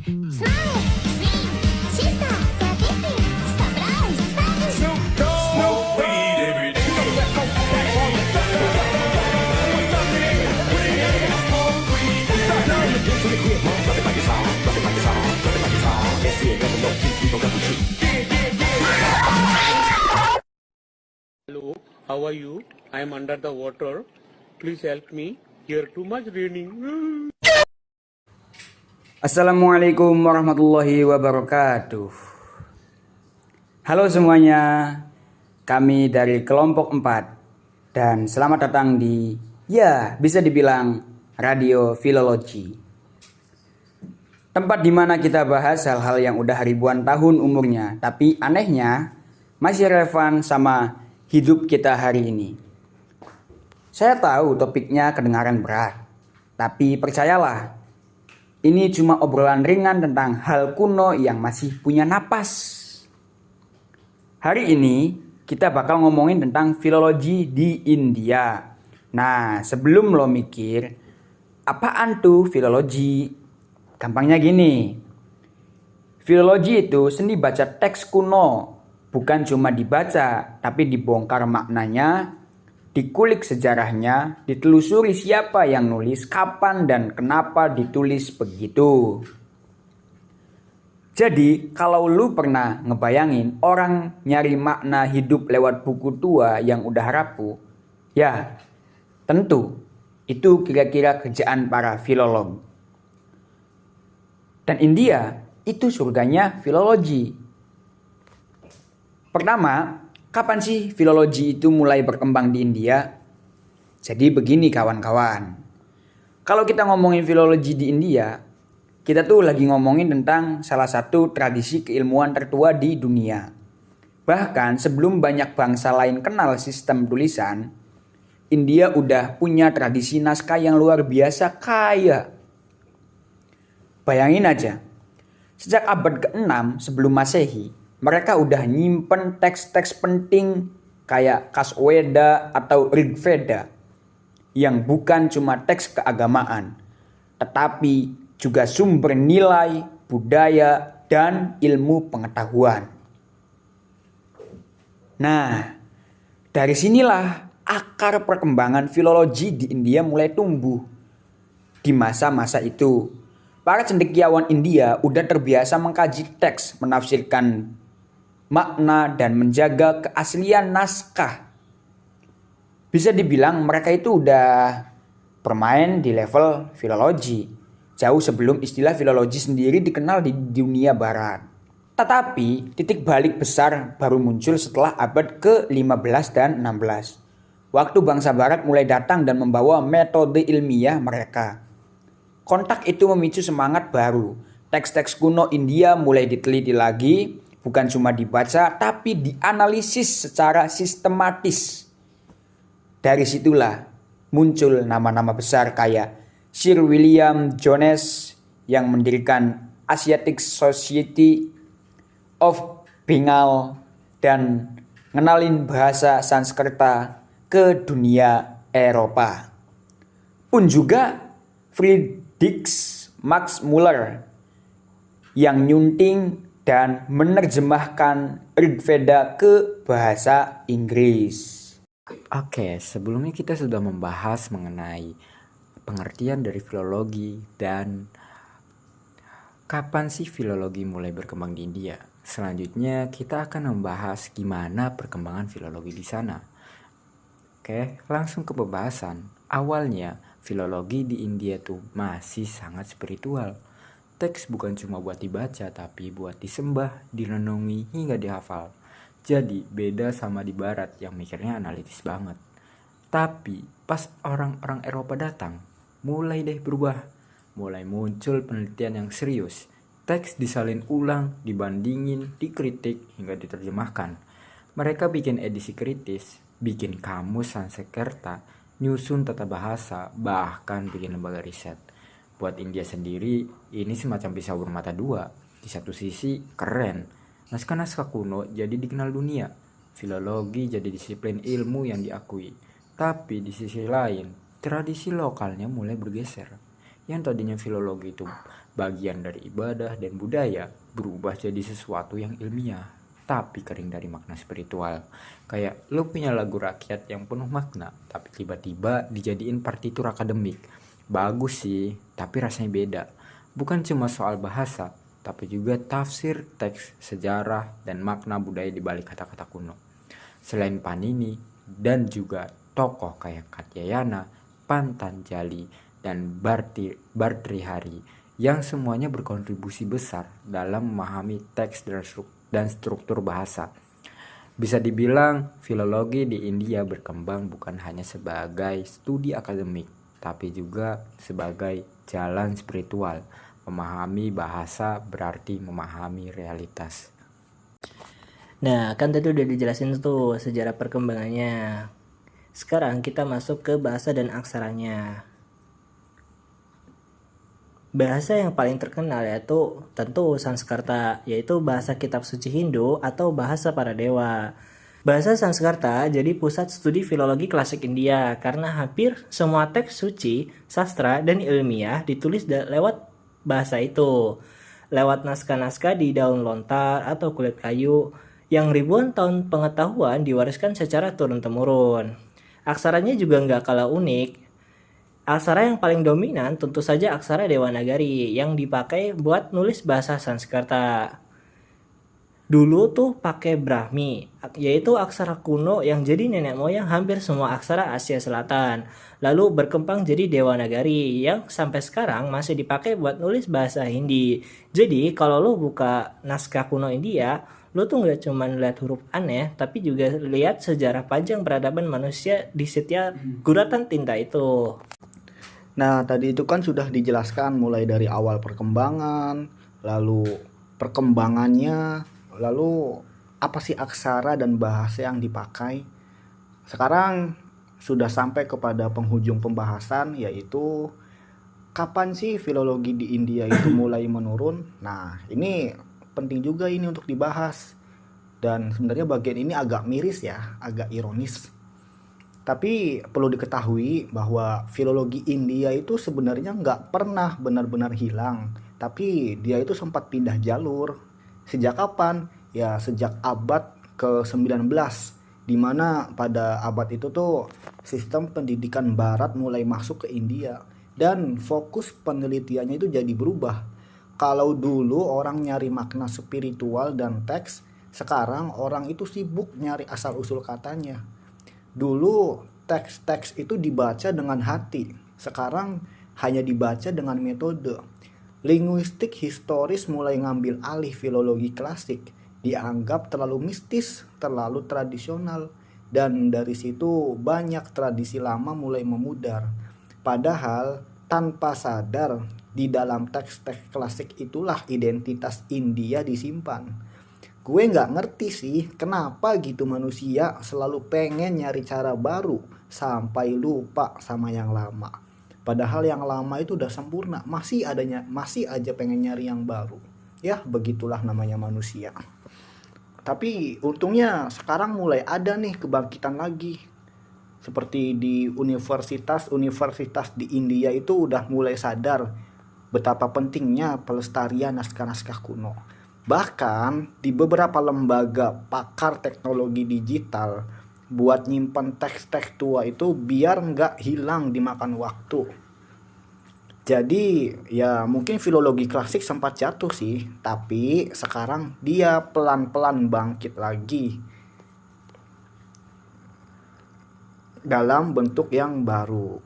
Hello, how are you? I am under the water. Please help me. Here too much raining. Assalamualaikum warahmatullahi wabarakatuh. Halo semuanya, kami dari kelompok 4 dan selamat datang di, ya bisa dibilang, Radio Filologi. Tempat di mana kita bahas hal-hal yang udah ribuan tahun umurnya, tapi anehnya masih relevan sama hidup kita hari ini. Saya tahu topiknya kedengaran berat, tapi percayalah, ini cuma obrolan ringan tentang hal kuno yang masih punya napas. Hari ini kita bakal ngomongin tentang filologi di India. Nah, sebelum lo mikir, apaan tuh filologi? Gampangnya gini, filologi itu seni baca teks kuno. Bukan cuma dibaca, tapi dibongkar maknanya, dikulik sejarahnya, ditelusuri siapa yang nulis, kapan dan kenapa ditulis begitu. Jadi, kalau lu pernah ngebayangin orang nyari makna hidup lewat buku tua yang udah rapuh, ya tentu itu kira-kira kerjaan para filolog. Dan India itu surganya filologi. Pertama, kapan sih filologi itu mulai berkembang di India? Jadi begini kawan-kawan. Kalau kita ngomongin filologi di India, kita tuh lagi ngomongin tentang salah satu tradisi keilmuan tertua di dunia. Bahkan sebelum banyak bangsa lain kenal sistem tulisan, India udah punya tradisi naskah yang luar biasa kaya. Bayangin aja, sejak abad ke-6 sebelum Masehi, mereka udah nyimpen teks-teks penting kayak Kasweda atau Rigveda yang bukan cuma teks keagamaan, tetapi juga sumber nilai, budaya, dan ilmu pengetahuan. Nah, dari sinilah akar perkembangan filologi di India mulai tumbuh. Di masa-masa itu, para cendekiawan India udah terbiasa mengkaji teks, menafsirkan makna, dan menjaga keaslian naskah. Bisa dibilang mereka itu udah bermain di level filologi, jauh sebelum istilah filologi sendiri dikenal di dunia barat. Tetapi titik balik besar baru muncul setelah abad ke-15 dan 16. Waktu bangsa barat mulai datang dan membawa metode ilmiah mereka. Kontak itu memicu semangat baru. Teks-teks kuno India mulai diteliti lagi, bukan cuma dibaca, tapi dianalisis secara sistematis. Dari situlah muncul nama-nama besar kayak Sir William Jones yang mendirikan Asiatic Society of Bengal dan ngenalin bahasa Sanskerta ke dunia Eropa. Pun juga Friedrich Max Muller yang nyunting dan menerjemahkan Rigveda ke bahasa Inggris. Oke, sebelumnya kita sudah membahas mengenai pengertian dari filologi dan kapan sih filologi mulai berkembang di India. Selanjutnya kita akan membahas gimana perkembangan filologi di sana. Oke, langsung ke pembahasan. Awalnya filologi di India tuh masih sangat spiritual. Teks bukan cuma buat dibaca, tapi buat disembah, direnungi, hingga dihafal. Jadi beda sama di barat yang mikirnya analitis banget. Tapi pas orang-orang Eropa datang, mulai deh berubah. Mulai muncul penelitian yang serius. Teks disalin ulang, dibandingin, dikritik, hingga diterjemahkan. Mereka bikin edisi kritis, bikin kamus Sanskerta, nyusun tata bahasa, bahkan bikin lembaga riset. Buat India sendiri, ini semacam pisau bermata dua. Di satu sisi, keren. Naskah-naskah kuno jadi dikenal dunia. Filologi jadi disiplin ilmu yang diakui. Tapi di sisi lain, tradisi lokalnya mulai bergeser. Yang tadinya filologi itu bagian dari ibadah dan budaya, berubah jadi sesuatu yang ilmiah, tapi kering dari makna spiritual. Kayak lu punya lagu rakyat yang penuh makna, tapi tiba-tiba dijadiin partitur akademik. Bagus sih, tapi rasanya beda. Bukan cuma soal bahasa, tapi juga tafsir, teks, sejarah, dan makna budaya di balik kata-kata kuno. Selain Panini dan juga tokoh kayak Katyayana, Pantanjali, dan Bhartrihari yang semuanya berkontribusi besar dalam memahami teks dan struktur bahasa. Bisa dibilang filologi di India berkembang bukan hanya sebagai studi akademik, tapi juga sebagai jalan spiritual. Memahami bahasa berarti memahami realitas. Nah, kan tadi udah dijelasin tuh sejarah perkembangannya. Sekarang kita masuk ke bahasa dan aksaranya. Bahasa yang paling terkenal yaitu tentu Sanskerta, yaitu bahasa kitab suci Hindu atau bahasa para dewa. Bahasa Sanskerta jadi pusat studi filologi klasik India karena hampir semua teks suci, sastra, dan ilmiah ditulis lewat bahasa itu. Lewat naskah-naskah di daun lontar atau kulit kayu yang ribuan tahun pengetahuan diwariskan secara turun-temurun. Aksaranya juga nggak kalah unik. Aksara yang paling dominan tentu saja aksara Dewanagari yang dipakai buat nulis bahasa Sanskerta. Dulu tuh pakai Brahmi, yaitu aksara kuno yang jadi nenek moyang hampir semua aksara Asia Selatan. Lalu berkembang jadi Dewanagari yang sampai sekarang masih dipakai buat nulis bahasa Hindi. Jadi kalau lo buka naskah kuno India, lo tuh nggak cuma lihat huruf aneh, tapi juga lihat sejarah panjang peradaban manusia di setiap guratan tinta itu. Nah, tadi itu kan sudah dijelaskan mulai dari awal perkembangan, lalu perkembangannya, lalu apa sih aksara dan bahasa yang dipakai. Sekarang sudah sampai kepada penghujung pembahasan, yaitu kapan sih filologi di India itu mulai menurun. Nah, ini penting juga ini untuk dibahas. Dan sebenarnya bagian ini agak miris ya, agak ironis. Tapi perlu diketahui bahwa filologi India itu sebenarnya nggak pernah benar-benar hilang. Tapi dia itu sempat pindah jalur. Sejak kapan? Ya sejak abad ke-19. Dimana pada abad itu tuh sistem pendidikan barat mulai masuk ke India. Dan fokus penelitiannya itu jadi berubah. Kalau dulu orang nyari makna spiritual dan teks, sekarang orang itu sibuk nyari asal-usul katanya. Dulu teks-teks itu dibaca dengan hati, sekarang hanya dibaca dengan metode. Linguistik historis mulai ngambil alih filologi klasik, dianggap terlalu mistis, terlalu tradisional, dan dari situ banyak tradisi lama mulai memudar. Padahal tanpa sadar di dalam teks-teks klasik itulah identitas India disimpan. Gue nggak ngerti sih kenapa gitu manusia selalu pengen nyari cara baru sampai lupa sama yang lama. Padahal yang lama itu udah sempurna, masih aja pengen nyari yang baru. Ya begitulah namanya manusia. Tapi untungnya sekarang mulai ada nih kebangkitan lagi. Seperti di universitas di India itu udah mulai sadar betapa pentingnya pelestarian naskah-naskah kuno. Bahkan di beberapa lembaga pakar teknologi digital buat nyimpan teks-teks tua itu biar nggak hilang dimakan waktu. Jadi ya mungkin filologi klasik sempat jatuh sih, tapi sekarang dia pelan-pelan bangkit lagi dalam bentuk yang baru.